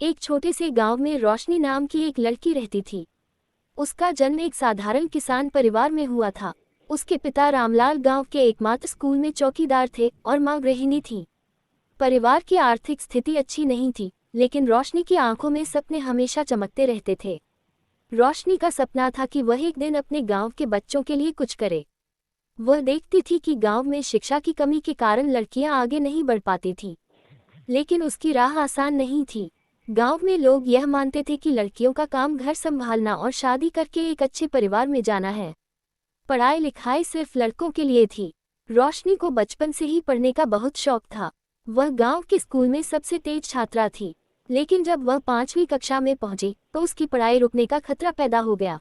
एक छोटे से गांव में रोशनी नाम की एक लड़की रहती थी। उसका जन्म एक साधारण किसान परिवार में हुआ था। उसके पिता रामलाल गांव के एकमात्र स्कूल में चौकीदार थे और मां गृहिणी थी। परिवार की आर्थिक स्थिति अच्छी नहीं थी, लेकिन रोशनी की आंखों में सपने हमेशा चमकते रहते थे। रोशनी का सपना था कि वह एक दिन अपने गांव के बच्चों के लिए कुछ करे। वह देखती थी कि गांव में शिक्षा की कमी के कारण लड़कियां आगे नहीं बढ़ पाती थीं। लेकिन उसकी राह आसान नहीं थी। गांव में लोग यह मानते थे कि लड़कियों का काम घर संभालना और शादी करके एक अच्छे परिवार में जाना है। पढ़ाई लिखाई सिर्फ लड़कों के लिए थी। रोशनी को बचपन से ही पढ़ने का बहुत शौक था। वह गांव के स्कूल में सबसे तेज छात्रा थी, लेकिन जब वह 5वीं कक्षा में पहुंची तो उसकी पढ़ाई रुकने का खतरा पैदा हो गया।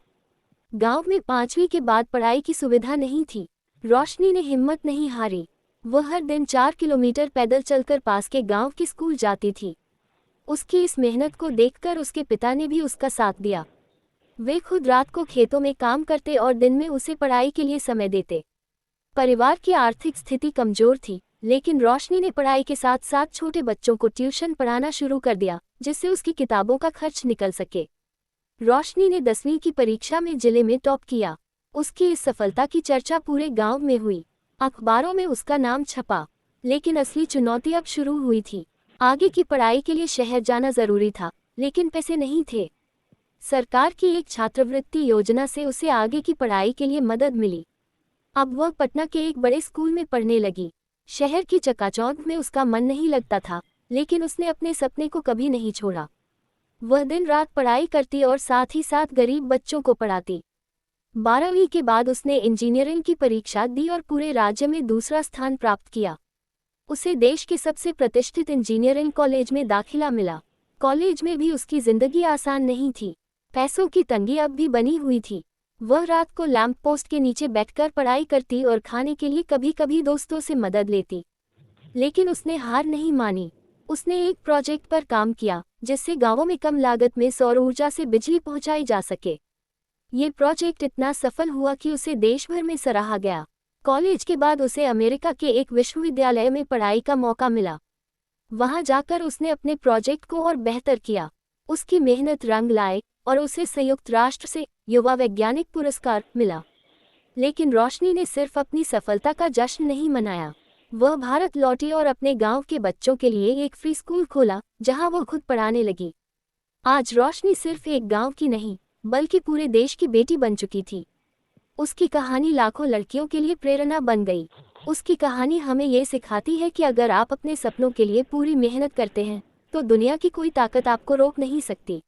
गांव में 5वीं के बाद पढ़ाई की सुविधा नहीं थी। रोशनी ने हिम्मत नहीं हारी। वह हर दिन 4 किलोमीटर पैदल चलकर पास के गांव के स्कूल जाती थी। उसकी इस मेहनत को देखकर उसके पिता ने भी उसका साथ दिया। वे खुद रात को खेतों में काम करते और दिन में उसे पढ़ाई के लिए समय देते। परिवार की आर्थिक स्थिति कमजोर थी, लेकिन रोशनी ने पढ़ाई के साथ साथ छोटे बच्चों को ट्यूशन पढ़ाना शुरू कर दिया, जिससे उसकी किताबों का खर्च निकल सके। रोशनी ने 10वीं की परीक्षा में जिले में टॉप किया। उसकी इस सफलता की चर्चा पूरे गांव में हुई। अखबारों में उसका नाम छपा। लेकिन असली चुनौती अब शुरू हुई थी। आगे की पढ़ाई के लिए शहर जाना जरूरी था, लेकिन पैसे नहीं थे। सरकार की एक छात्रवृत्ति योजना से उसे आगे की पढ़ाई के लिए मदद मिली। अब वह पटना के एक बड़े स्कूल में पढ़ने लगी। शहर की चकाचौंध में उसका मन नहीं लगता था, लेकिन उसने अपने सपने को कभी नहीं छोड़ा। वह दिन रात पढ़ाई करती और साथ ही साथ गरीब बच्चों को पढ़ाती। 12वीं के बाद उसने इंजीनियरिंग की परीक्षा दी और पूरे राज्य में दूसरा स्थान प्राप्त किया। उसे देश के सबसे प्रतिष्ठित इंजीनियरिंग कॉलेज में दाखिला मिला। कॉलेज में भी उसकी जिंदगी आसान नहीं थी। पैसों की तंगी अब भी बनी हुई थी। वह रात को लैंप पोस्ट के नीचे बैठकर पढ़ाई करती और खाने के लिए कभी कभी दोस्तों से मदद लेती। लेकिन उसने हार नहीं मानी। उसने एक प्रोजेक्ट पर काम किया, जिससे गांवों में कम लागत में सौर ऊर्जा से बिजली पहुंचाई जा सके। ये प्रोजेक्ट इतना सफल हुआ कि उसे देश भर में सराहा गया। कॉलेज के बाद उसे अमेरिका के एक विश्वविद्यालय में पढ़ाई का मौका मिला। वहां जाकर उसने अपने प्रोजेक्ट को और बेहतर किया। उसकी मेहनत रंग लाए और उसे संयुक्त राष्ट्र से युवा वैज्ञानिक पुरस्कार मिला। लेकिन रोशनी ने सिर्फ अपनी सफलता का जश्न नहीं मनाया। वह भारत लौटी और अपने गांव के बच्चों के लिए एक फ्री स्कूल खोला, जहां वह खुद पढ़ाने लगी। आज रोशनी सिर्फ एक गांव की नहीं, बल्कि पूरे देश की बेटी बन चुकी थी। उसकी कहानी लाखों लड़कियों के लिए प्रेरणा बन गई। उसकी कहानी हमें ये सिखाती है कि अगर आप अपने सपनों के लिए पूरी मेहनत करते हैं, तो दुनिया की कोई ताकत आपको रोक नहीं सकती।